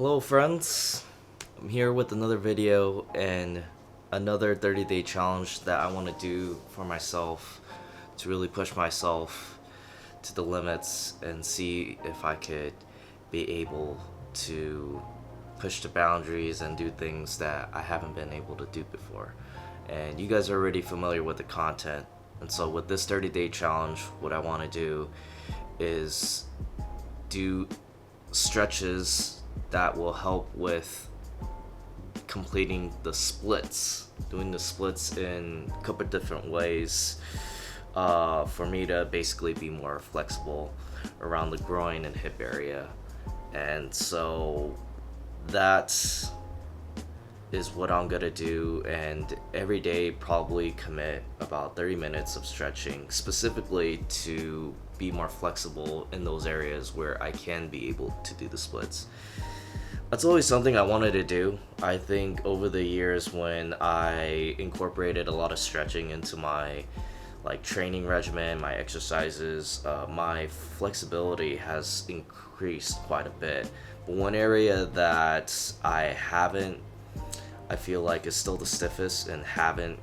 Hello friends, I'm here with another video and another 30-day challenge that I want to do for myself to really push myself to the limits and see if I could be able to push the boundaries and do things that I haven't been able to do before. And you guys are already familiar with the content, and so with this 30-day challenge, what I want to do is do stretches that will help with completing the splits, doing the splits in a couple different ways for me to basically be more flexible around the groin and hip area. And so that is what I'm gonna do, and every day probably commit about 30 minutes of stretching specifically to be more flexible in those areas where I can be able to do the splits. That's always something I wanted to do. I think over the years when I incorporated a lot of stretching into my training regimen, my exercises, my flexibility has increased quite a bit. But one area that I feel like is still the stiffest and haven't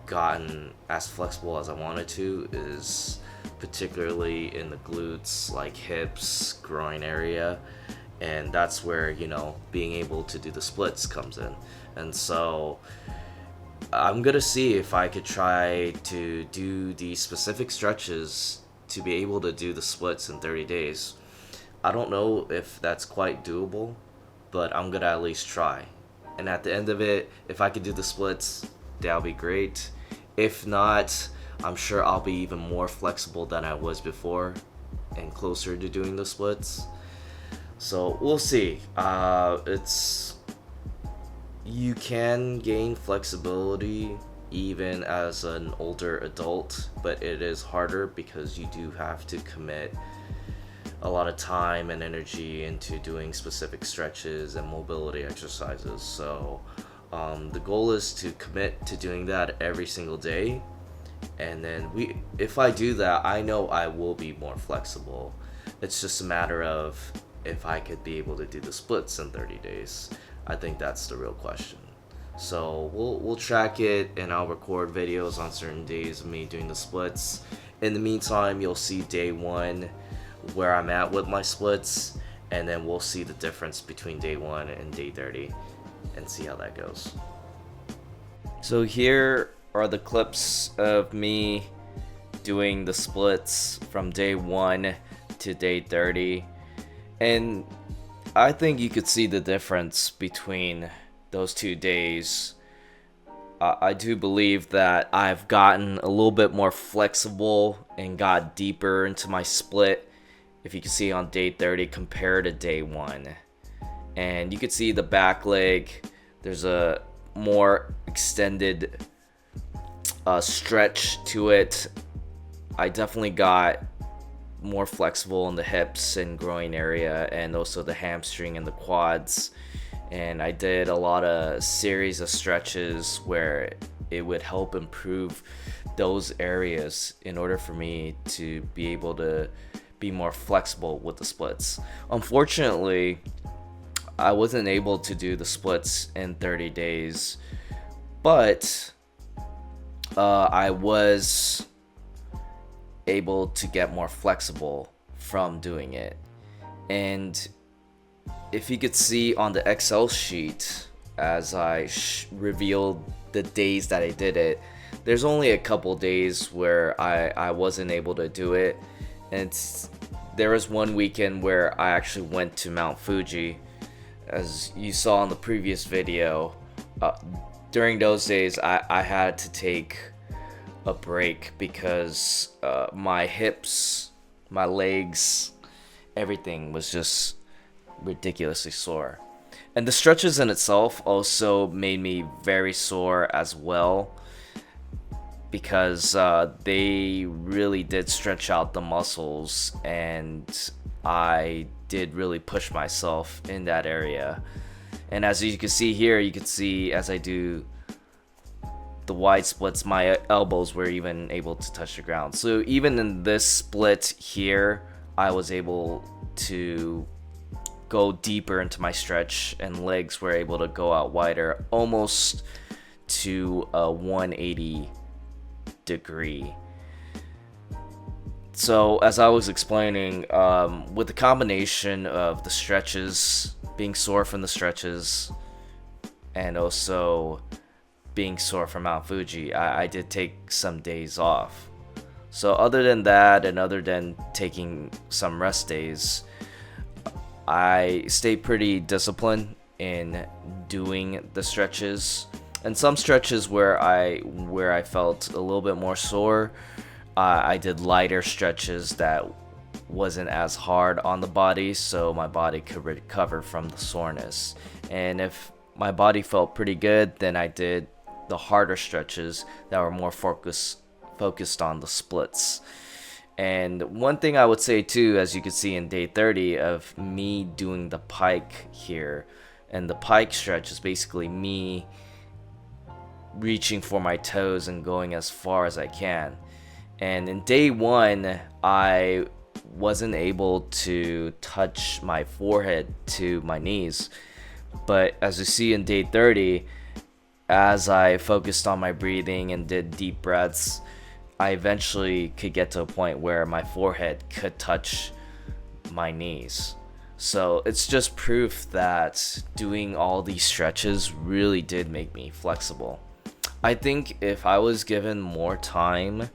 gotten as flexible as I wanted to is particularly in the glutes, like hips, groin area. And that's where, being able to do the splits comes in. And so I'm gonna see if I could try to do the specific stretches to be able to do the splits in 30 days. I don't know if that's quite doable, but I'm gonna at least try. And at the end of it, if I could do the splits, that'll be great. If not, I'm sure I'll be even more flexible than I was before and closer to doing the splits. So we'll see. You can gain flexibility even as an older adult, but it is harder because you do have to commit a lot of time and energy into doing specific stretches and mobility exercises. So the goal is to commit to doing that every single day, and then if I do that, I know I will be more flexible. It's just a matter of if I could be able to do the splits in 30 days. I think that's the real question. So we'll track it, and I'll record videos on certain days of me doing the splits. In the meantime, you'll see day 1 where I'm at with my splits, and then we'll see the difference between day 1 and day 30 and see how that goes. So here are the clips of me doing the splits from day 1 to day 30. And I think you could see the difference between those 2 days. I do believe that I've gotten a little bit more flexible and got deeper into my split, if you can see on day 30 compared to day 1. And you could see the back leg, there's a more extended stretch to it. I definitely got more flexible in the hips and groin area, and also the hamstring and the quads. And I did a lot of series of stretches where it would help improve those areas in order for me to be able to be more flexible with the splits. Unfortunately, I wasn't able to do the splits in 30 days, but I was able to get more flexible from doing it. And if you could see on the Excel sheet as I revealed the days that I did it, there's only a couple days where I wasn't able to do it. And there was one weekend where I actually went to Mount Fuji, as you saw in the previous video. During those days I had to take a break because my hips, my legs, everything was just ridiculously sore. And the stretches in itself also made me very sore as well, because they really did stretch out the muscles, and I did really push myself in that area. And as you can see here, you can see as I do the wide splits, my elbows were even able to touch the ground. So even in this split here, I was able to go deeper into my stretch, and legs were able to go out wider, almost to a 180 degree. So as I was explaining, with the combination of the stretches, being sore from the stretches, and also being sore from Mount Fuji, I did take some days off. So other than that, and other than taking some rest days, I stayed pretty disciplined in doing the stretches. And some stretches where I felt a little bit more sore, I did lighter stretches that wasn't as hard on the body, so my body could recover from the soreness. And if my body felt pretty good, then I did the harder stretches that were more focused on the splits. And one thing I would say too, as you can see in day 30 of me doing the pike here, and the pike stretch is basically me reaching for my toes and going as far as I can. And in day 1, I wasn't able to touch my forehead to my knees. But as you see in day 30, as I focused on my breathing and did deep breaths, I eventually could get to a point where my forehead could touch my knees. So it's just proof that doing all these stretches really did make me flexible. I think if I was given more time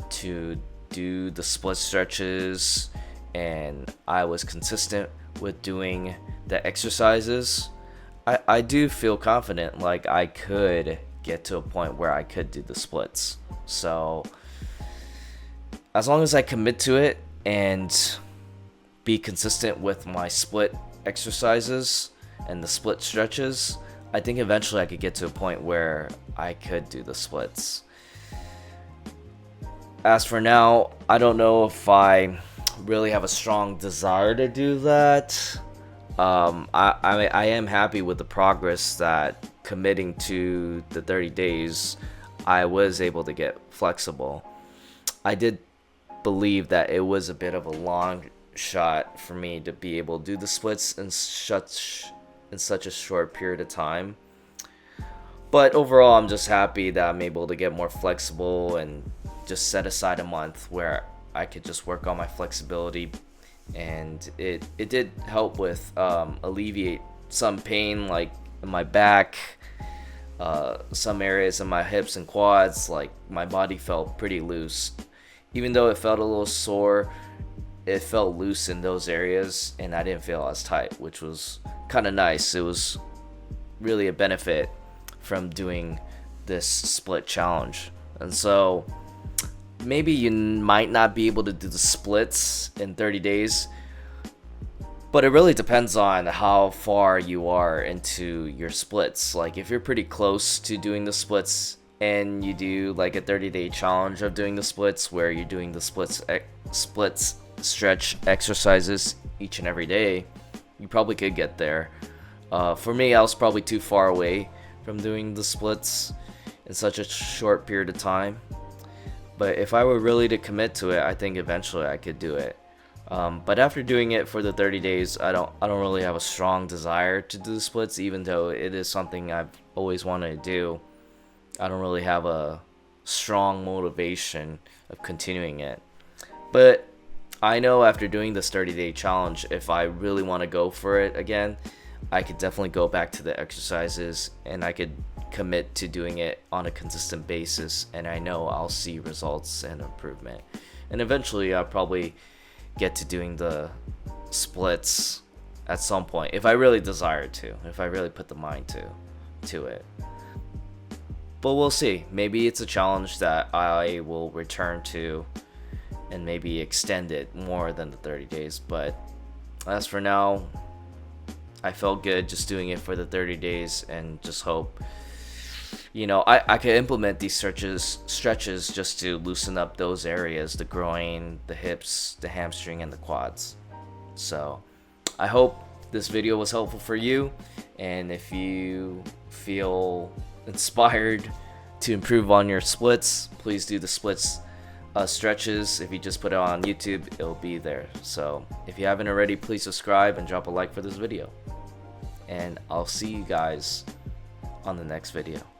to do the split stretches and I was consistent with doing the exercises, I do feel confident like I could get to a point where I could do the splits. So as long as I commit to it and be consistent with my split exercises and the split stretches, I think eventually I could get to a point where I could do the splits. As for now, I don't know if I really have a strong desire to do that. I am happy with the progress that committing to the 30 days, I was able to get flexible. I did believe that it was a bit of a long shot for me to be able to do the splits in such a short period of time. But overall, I'm just happy that I'm able to get more flexible and just set aside a month where I could just work on my flexibility. And it did help with alleviate some pain, like in my back, some areas in my hips and quads. Like my body felt pretty loose. Even though it felt a little sore, it felt loose in those areas and I didn't feel as tight, which was kind of nice. It was really a benefit from doing this split challenge. And so maybe you might not be able to do the splits in 30 days, but it really depends on how far you are into your splits. Like if you're pretty close to doing the splits and you do like a 30-day challenge of doing the splits where you're doing the splits stretch exercises each and every day, you probably could get there. For me, I was probably too far away from doing the splits in such a short period of time. But if I were really to commit to it, I think eventually I could do it. But after doing it for the 30 days, I don't really have a strong desire to do the splits, even though it is something I've always wanted to do. I don't really have a strong motivation of continuing it. But I know after doing this 30-day challenge, if I really want to go for it again, I could definitely go back to the exercises and I could commit to doing it on a consistent basis, and I know I'll see results and improvement. And eventually I'll probably get to doing the splits at some point if I really desire to, if I really put the mind to it. But we'll see. Maybe it's a challenge that I will return to and maybe extend it more than the 30 days. But as for now, I felt good just doing it for the 30 days and just hope, I could implement these stretches just to loosen up those areas, the groin, the hips, the hamstring, and the quads. So I hope this video was helpful for you, and if you feel inspired to improve on your splits, please do the splits stretches. If you just put it on YouTube, it'll be there. So if you haven't already, please subscribe and drop a like for this video. And I'll see you guys on the next video.